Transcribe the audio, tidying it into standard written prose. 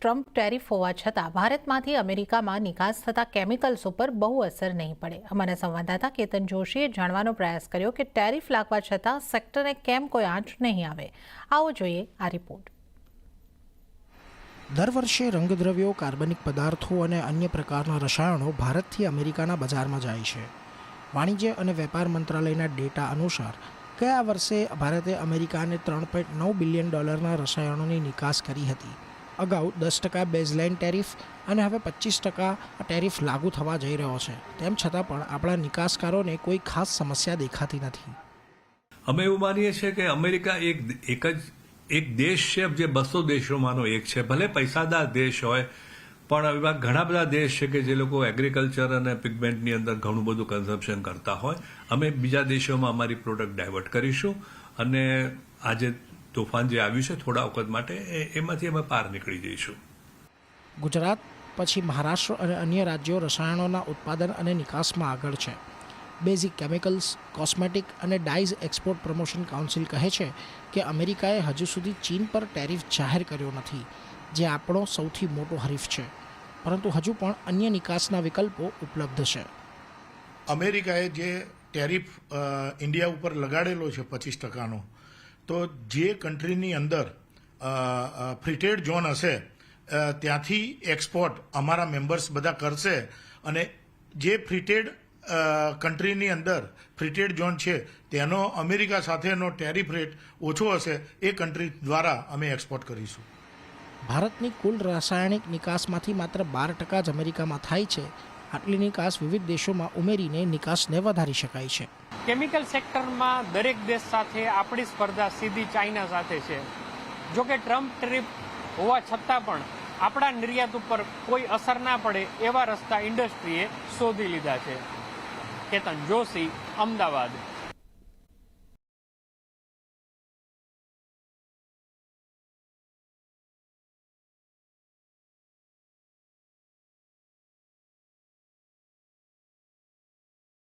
Trump tariff હોવા છતાં ભારતમાંથી અમેરિકામાં નિકાસ થતા કેમિકલ્સ ઉપર બહુ અસર નહીં પડે. અમારા સંવાદદાતા કેતન જોશીએ જાણવાનો પ્રયાસ કર્યો કે ટેરિફ લાગવા છતાં સેક્ટરને કેમ કોઈ આંચ નહીં આવે. આવો જોઈએ આ રિપોર્ટ. દર વર્ષે રંગદ્રવ્યો, કાર્બનિક પદાર્થો અને અન્ય પ્રકારના રસાયણો ભારતથી અમેરિકાના બજારમાં જાય છે. વાણિજ્ય અને વેપાર મંત્રાલયના ડેટા અનુસાર ગયા વર્ષે ભારતે અમેરિકાને $3.9 બિલિયન રસાયણોની નિકાસ કરી હતી. અગાઉ 10% બેઝલાઇન ટેરિફ અને હવે 25% ટેરિફ લાગુ થવા જઈ રહ્યો છે. તેમ છતાં પણ આપણા નિકાસકારોને કોઈ ખાસ સમસ્યા દેખાતી નથી. અમે એવું માનીએ છીએ કે અમેરિકા એક દેશ છે જે 200 દેશોમાંનો એક છે. ભલે પૈસાદાર દેશ હોય પણ એવા ઘણા બધા દેશ છે કે જે લોકો એગ્રીકલ્ચર અને પિગમેન્ટની અંદર ઘણું બધું કન્ઝમ્પશન કરતા હોય. અમે બીજા દેશોમાં અમારી પ્રોડક્ટ ડાયવર્ટ કરીશું અને આજે તોફાન જે આવ્યું છે થોડા વખત માટે એમાંથી અમે પાર નીકળી જઈશું. ગુજરાત પછી મહારાષ્ટ્ર અને અન્ય રાજ્યો રસાયણોના ઉત્પાદન અને નિકાસમાં આગળ છે. બેઝિક કેમિકલ્સ, કોસ્મેટિક અને ડાઇઝ એક્સપોર્ટ પ્રમોશન કાઉન્સિલ કહે છે કે અમેરિકાએ હજુ સુધી ચીન પર ટેરિફ જાહેર કર્યો નથી, જે આપણો સૌથી મોટો હરીફ છે. પરંતુ હજુ પણ અન્ય નિકાસના વિકલ્પો ઉપલબ્ધ છે. અમેરિકાએ જે ટેરિફ ઇન્ડિયા ઉપર લગાડેલો છે 25%નો, તો જે કન્ટ્રીની અંદર ફ્રી ટ્રેડ ઝોન હશે ત્યાંથી એક્સપોર્ટ અમારા મેમ્બર્સ બધા કરશે અને જે ફ્રી ટ્રેડ કન્ટ્રીની અંદર ફ્રી ટ્રેડ ઝોન છે તેનો અમેરિકા સાથેનો ટેરિફ રેટ ઓછો હશે એ કન્ટ્રી દ્વારા અમે એક્સપોર્ટ કરીશું. ભારતની કુલ રાસાયણિક નિકાસમાંથી માત્ર 12% જ અમેરિકામાં થાય છે. આટલી નિકાસ વિવિધ દેશોમાં ઉમેરીને નિકાસને વધારી શકાય છે. કેમિકલ સેક્ટરમાં દરેક દેશ સાથે આપણી સ્પર્ધા સીધી ચાઇના સાથે છે. જોકે ટ્રમ્પ ટેરિફ હોવા છતાં પણ આપણા નિર્યાત ઉપર કોઈ અસર ના પડે એવા રસ્તા ઇન્ડસ્ટ્રીએ શોધી લીધા છે. કેતન જોશી, અમદાવાદ.